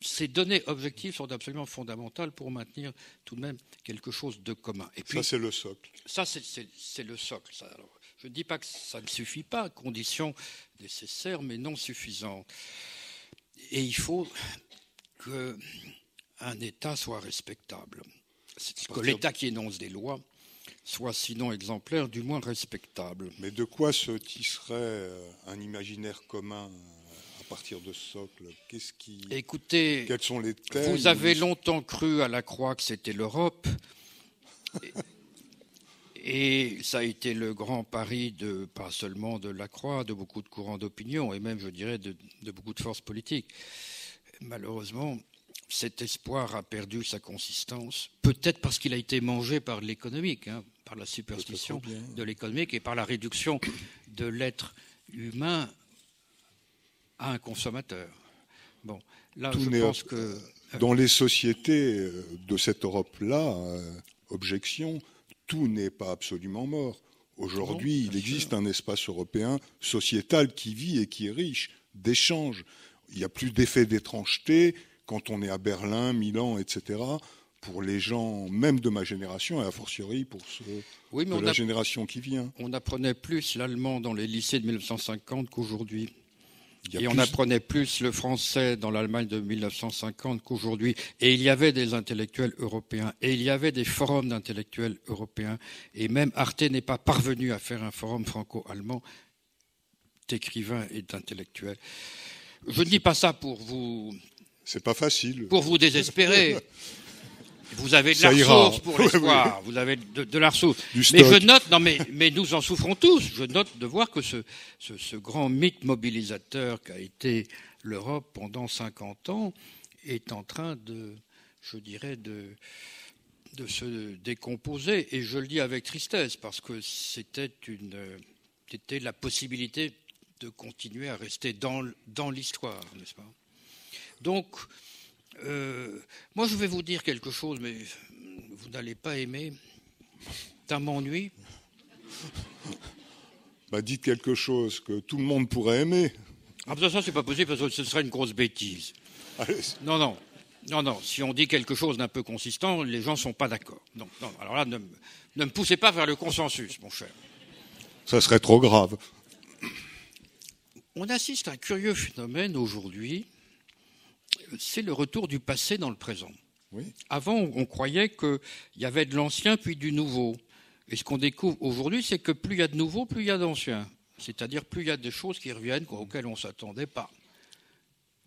Ces données objectives sont absolument fondamentales pour maintenir tout de même quelque chose de commun. Et puis, ça, c'est le socle. Ça, c'est le socle. Ça. Alors, je ne dis pas que ça ne suffit pas, condition nécessaire, mais non suffisante. Et il faut qu'un État soit respectable. Que l'État qui énonce des lois soit sinon exemplaire, du moins respectable. Mais de quoi se tisserait un imaginaire commun à partir de ce socle? Écoutez, quels sont les thèmes? Vous avez longtemps cru à la croix que c'était l'Europe. Et ça a été le grand pari pas seulement de Lacroix, de beaucoup de courants d'opinion, et même, je dirais, de beaucoup de forces politiques. Malheureusement, cet espoir a perdu sa consistance, peut-être parce qu'il a été mangé par l'économique, par la superstition de l'économique et par la réduction de l'être humain à un consommateur. Bon, là, je pense que... Dans les sociétés de cette Europe-là, objection, tout n'est pas absolument mort. Aujourd'hui, il existe un espace européen sociétal qui vit et qui est riche d'échanges. Il n'y a plus d'effet d'étrangeté quand on est à Berlin, Milan, etc., pour les gens, même de ma génération, et a fortiori pour ceux de la génération qui vient. On apprenait plus l'allemand dans les lycées de 1950 qu'aujourd'hui. Et on apprenait plus le français dans l'Allemagne de 1950 qu'aujourd'hui. Et il y avait des intellectuels européens. Et il y avait des forums d'intellectuels européens. Et même Arte n'est pas parvenu à faire un forum franco-allemand d'écrivains et d'intellectuels. Je ne dis pas ça pour vous... C'est pas facile. Pour vous désespérer. Vous avez de la ressource pour l'espoir. Vous avez de la ressource. Mais je note, mais nous en souffrons tous. Je note de voir que ce grand mythe mobilisateur qu'a été l'Europe pendant 50 ans est en train je dirais, de se décomposer. Et je le dis avec tristesse parce que c'était la possibilité de continuer à rester dans l'histoire, n'est-ce pas? Donc, moi, je vais vous dire quelque chose, mais vous n'allez pas aimer. Ça m'ennuie. Dites quelque chose que tout le monde pourrait aimer. Ça, c'est pas possible, parce que ce serait une grosse bêtise. Allez. Non. Si on dit quelque chose d'un peu consistant, les gens ne sont pas d'accord. Non. Alors là, ne me poussez pas vers le consensus, mon cher. Ça serait trop grave. On assiste à un curieux phénomène aujourd'hui. C'est le retour du passé dans le présent. Oui. Avant, on croyait qu'il y avait de l'ancien puis du nouveau. Et ce qu'on découvre aujourd'hui, c'est que plus il y a de nouveau, plus il y a d'ancien. C'est-à-dire plus il y a des choses qui reviennent auxquelles on ne s'attendait pas.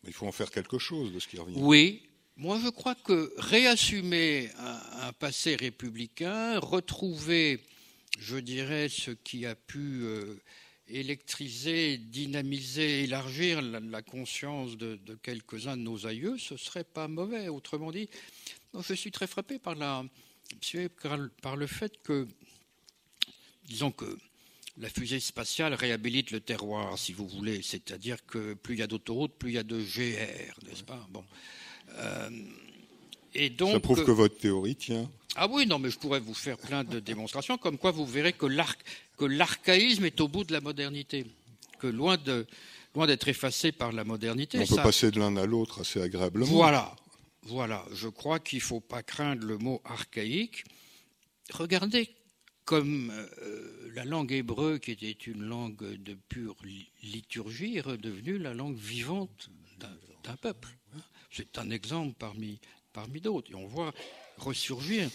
Il faut en faire quelque chose de ce qui revient. Oui. Moi, je crois que réassumer un passé républicain, retrouver, je dirais, ce qui a pu... électriser, dynamiser, élargir la conscience de quelques-uns de nos aïeux, ce ne serait pas mauvais. Autrement dit, je suis très frappé par le fait que, disons que la fusée spatiale réhabilite le terroir, si vous voulez. C'est-à-dire que plus il y a d'autoroutes, plus il y a de GR, n'est-ce pas? Bon. Et donc, ça prouve que votre théorie tient. Ah oui, non, mais je pourrais vous faire plein de démonstrations, comme quoi vous verrez que l'archaïsme est au bout de la modernité, que loin d'être effacé par la modernité. On peut passer de l'un à l'autre assez agréablement. Voilà. Je crois qu'il ne faut pas craindre le mot archaïque. Regardez comme la langue hébreu, qui était une langue de pure liturgie, est redevenue la langue vivante d'un peuple. C'est un exemple parmi d'autres. Et on voit ressurgir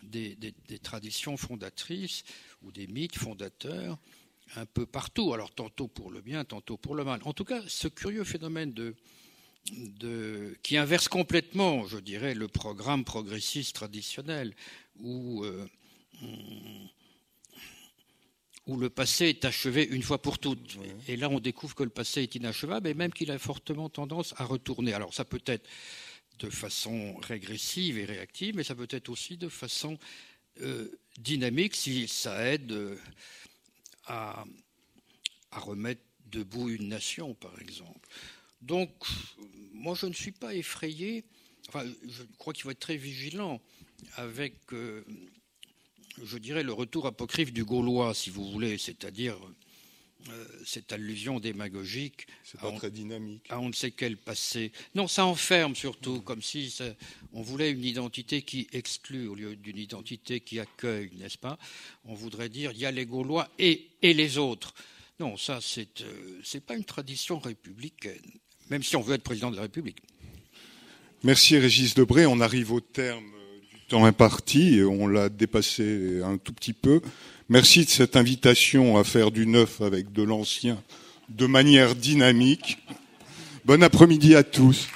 des traditions fondatrices ou des mythes fondateurs un peu partout, alors tantôt pour le bien, tantôt pour le mal. En tout cas, ce curieux phénomène qui inverse complètement, je dirais, le programme progressiste traditionnel, où le passé est achevé une fois pour toutes. Oui. Et là, on découvre que le passé est inachevable et même qu'il a fortement tendance à retourner. Alors ça peut être de façon régressive et réactive, mais ça peut être aussi de façon dynamique si ça aide à remettre debout une nation, par exemple. Donc, moi, je ne suis pas effrayé. Enfin, je crois qu'il faut être très vigilant avec, je dirais, le retour apocryphe du Gaulois, si vous voulez, c'est-à-dire cette allusion démagogique. C'est pas très dynamique. À on ne sait quel passé. Non, ça enferme surtout, comme si on voulait une identité qui exclut au lieu d'une identité qui accueille, n'est-ce pas? On voudrait dire il y a les Gaulois et les autres. Non, ça c'est pas une tradition républicaine, même si on veut être président de la République. Merci Régis Debray. On arrive au terme du temps imparti et on l'a dépassé un tout petit peu. Merci de cette invitation à faire du neuf avec de l'ancien de manière dynamique. Bon après-midi à tous.